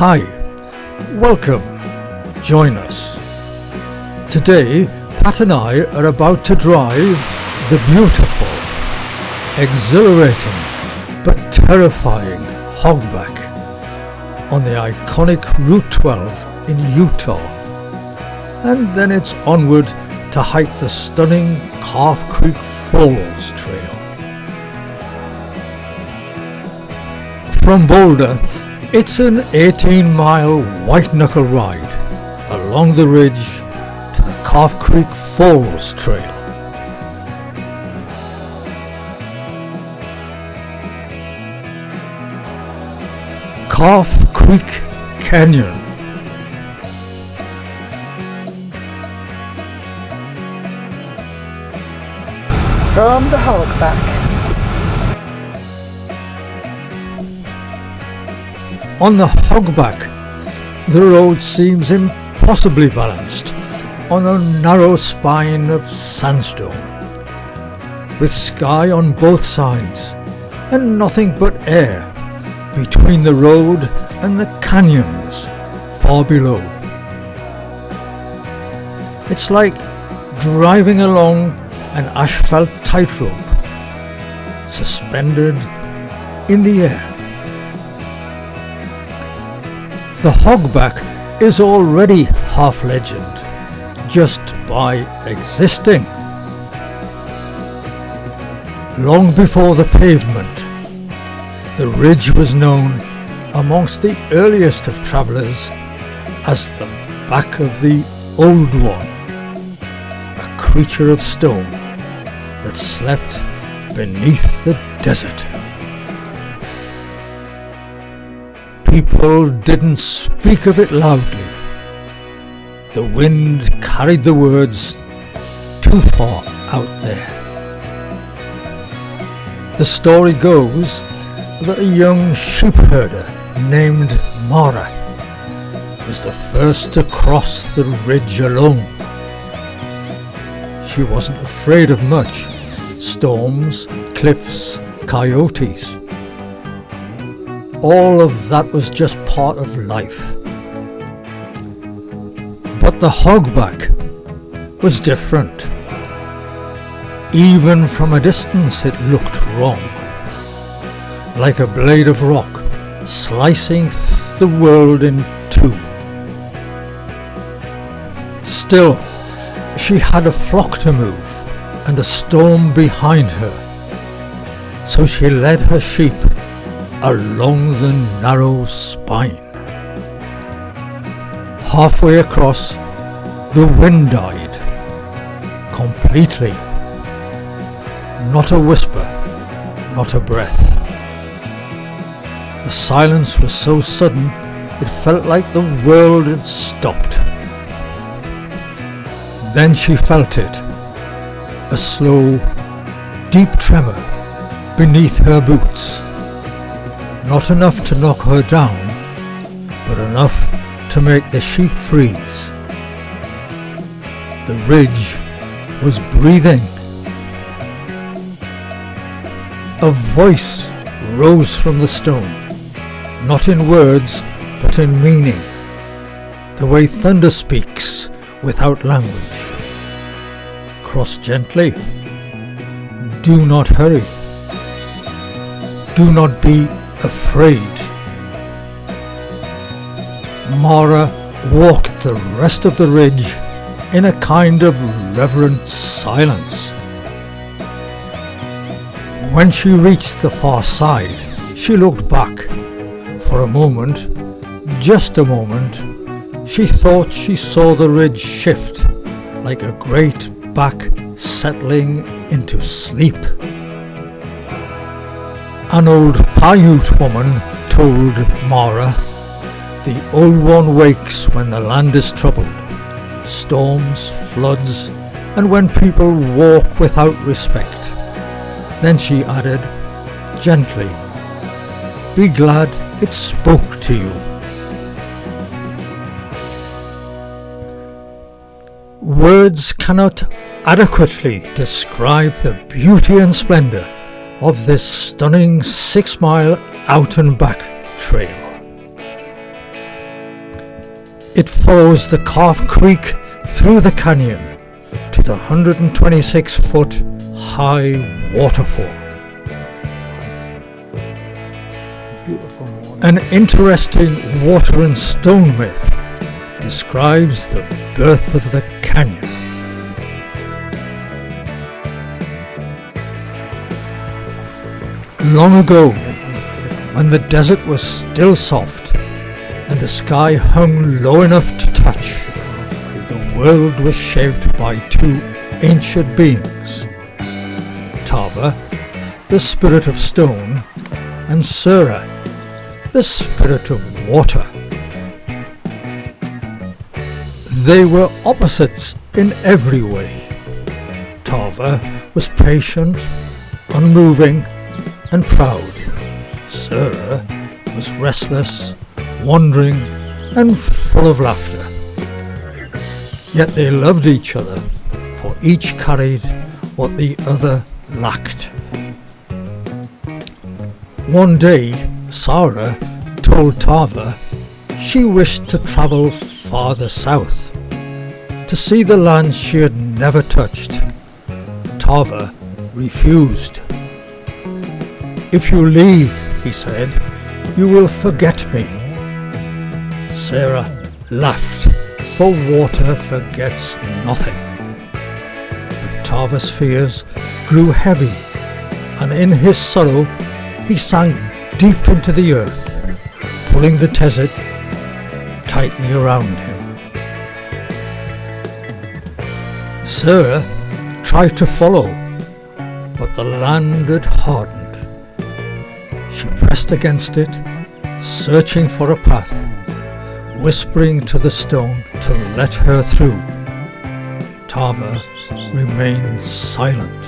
Hi, welcome, join us. Today, Pat and I are about to drive the beautiful, exhilarating but terrifying Hogback on the iconic Route 12 in Utah, and then it's onward to hike the stunning Calf Creek Falls Trail. From Boulder, it's an 18-mile white-knuckle ride along the ridge to the Calf Creek Falls Trail. Calf Creek Canyon. From the Hogback. On the Hogback, the road seems impossibly balanced on a narrow spine of sandstone, with sky on both sides and nothing but air between the road and the canyons far below. It's like driving along an asphalt tightrope, suspended in the air. The Hogback is already half legend just by existing. Long before the pavement, the ridge was known amongst the earliest of travellers as the back of the Old One, a creature of stone that slept beneath the desert. People didn't speak of it loudly. The wind carried the words too far out there. The story goes that a young sheep herder named Mara was the first to cross the ridge alone. She wasn't afraid of much: storms, cliffs, coyotes. All of that was just part of life. But the Hogback was different. Even from a distance it looked wrong, like a blade of rock slicing the world in two. Still, she had a flock to move and a storm behind her, so she led her sheep along the narrow spine. Halfway across, the wind died completely. Not a whisper, not a breath. The silence was so sudden it felt like the world had stopped. Then she felt it, a slow, deep tremor beneath her boots. Not enough to knock her down, but enough to make the sheep freeze. The ridge was breathing. A voice rose from the stone, not in words, but in meaning, the way thunder speaks without language. Cross gently. Do not hurry. Do not be afraid. Mara walked the rest of the ridge in a kind of reverent silence. When she reached the far side, she looked back. For a moment, just a moment, she thought she saw the ridge shift like a great back settling into sleep. An old Paiute woman told Mara, "The Old One wakes when the land is troubled, storms, floods, and when people walk without respect." Then she added, gently, "Be glad it spoke to you." Words cannot adequately describe the beauty and splendour of this stunning 6-mile out and back trail. It follows the Calf Creek through the canyon to the 126-foot high waterfall. An interesting water and stone myth describes the birth of the canyon. Long ago, when the desert was still soft and the sky hung low enough to touch, the world was shaped by two ancient beings, Tava, the spirit of stone, and Sura, the spirit of water. They were opposites in every way. Tava was patient, unmoving, and proud. Sura was restless, wandering, and full of laughter. Yet they loved each other, for each carried what the other lacked. One day, Sara told Tava she wished to travel farther south, to see the lands she had never touched. Tava refused. "If you leave," he said, "you will forget me." Sarah laughed, for water forgets nothing. But Tava's fears grew heavy, and in his sorrow he sank deep into the earth, pulling the desert tightly around him. Sarah tried to follow, but the land had hardened. She pressed against it, searching for a path, whispering to the stone to let her through. Tava remained silent.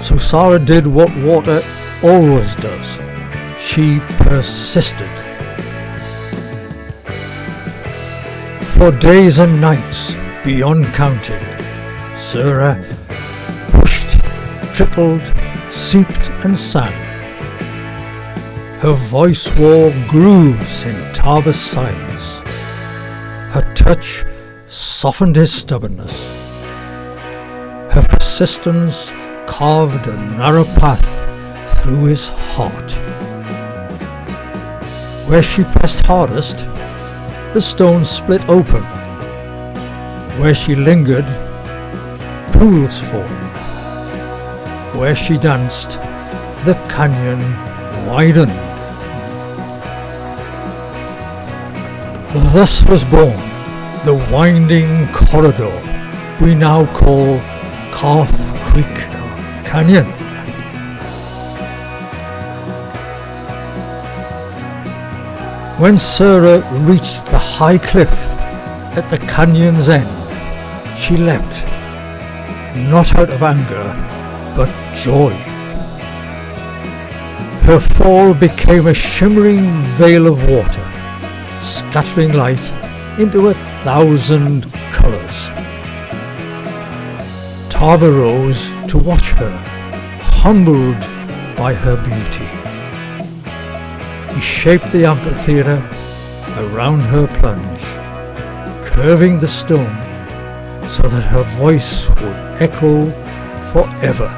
So Sarah did what water always does. She persisted. For days and nights, beyond counting, Sarah pushed, trickled, seeped and sang. Her voice wore grooves in Tava's silence. Her touch softened his stubbornness. Her persistence carved a narrow path through his heart. Where she pressed hardest, the stone split open. Where she lingered, pools formed. Where she danced, the canyon widened. Thus was born the winding corridor we now call Calf Creek Canyon. When Sarah reached the high cliff at the canyon's end, she leapt, not out of anger, but joy. Her fall became a shimmering veil of water, scattering light into 1,000 colours. Tava rose to watch her, humbled by her beauty. He shaped the amphitheatre around her plunge, curving the stone so that her voice would echo forever.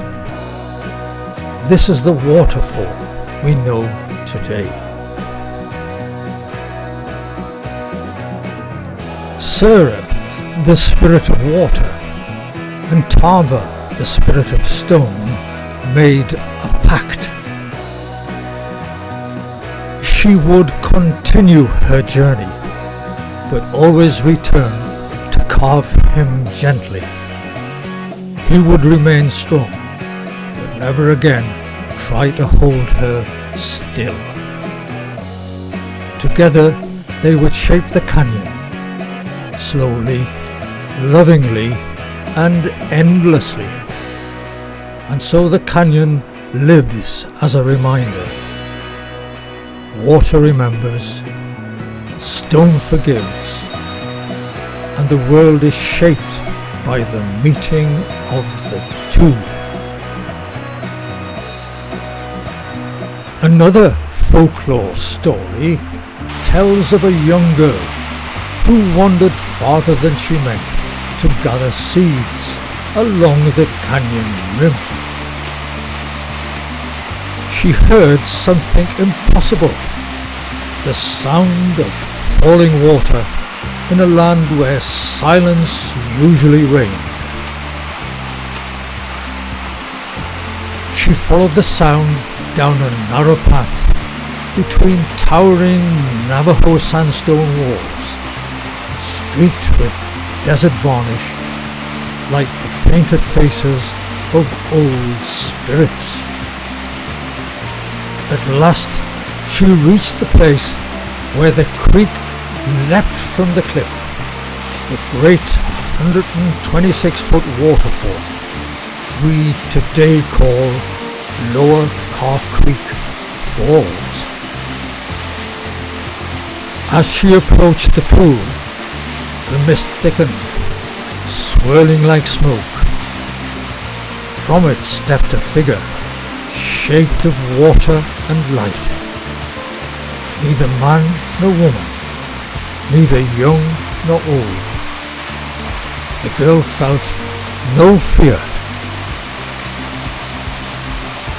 This is the waterfall we know today. Sarah, the spirit of water, and Tava, the spirit of stone, made a pact. She would continue her journey, but always return to carve him gently. He would remain strong, but never again try to hold her still. Together they would shape the canyon, slowly, lovingly, and endlessly. And so the canyon lives as a reminder. Water remembers, stone forgives, and the world is shaped by the meeting of the two. Another folklore story tells of a young girl who wandered farther than she meant to gather seeds along the canyon rim. She heard something impossible, the sound of falling water in a land where silence usually reigned. She followed the sound down a narrow path between towering Navajo sandstone walls, streaked with desert varnish like the painted faces of old spirits. At last she reached the place where the creek leapt from the cliff, the great 126-foot waterfall we today call Lower Calf Creek Falls. As she approached the pool, the mist thickened, swirling like smoke. From it stepped a figure, shaped of water and light. Neither man nor woman, neither young nor old. The girl felt no fear.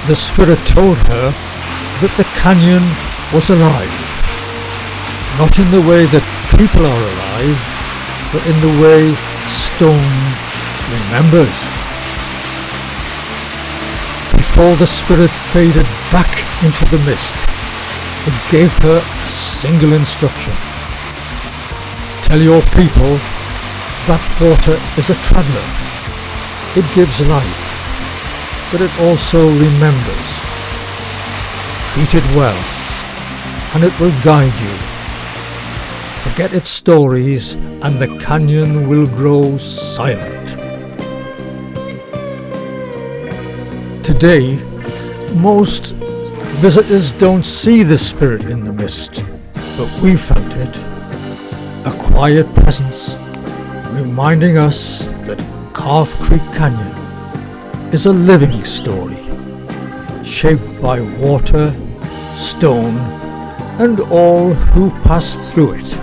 The spirit told her that the canyon was alive, not in the way that people are alive, but in the way stone remembers. Before the spirit faded back into the mist, it gave her a single instruction. Tell your people that water is a traveller. It gives life, but it also remembers. Treat it well, and it will guide you. Forget its stories, and the canyon will grow silent. Today, most visitors don't see the spirit in the mist, but we felt it. A quiet presence, reminding us that Calf Creek Canyon is a living story, shaped by water, stone, and all who pass through it.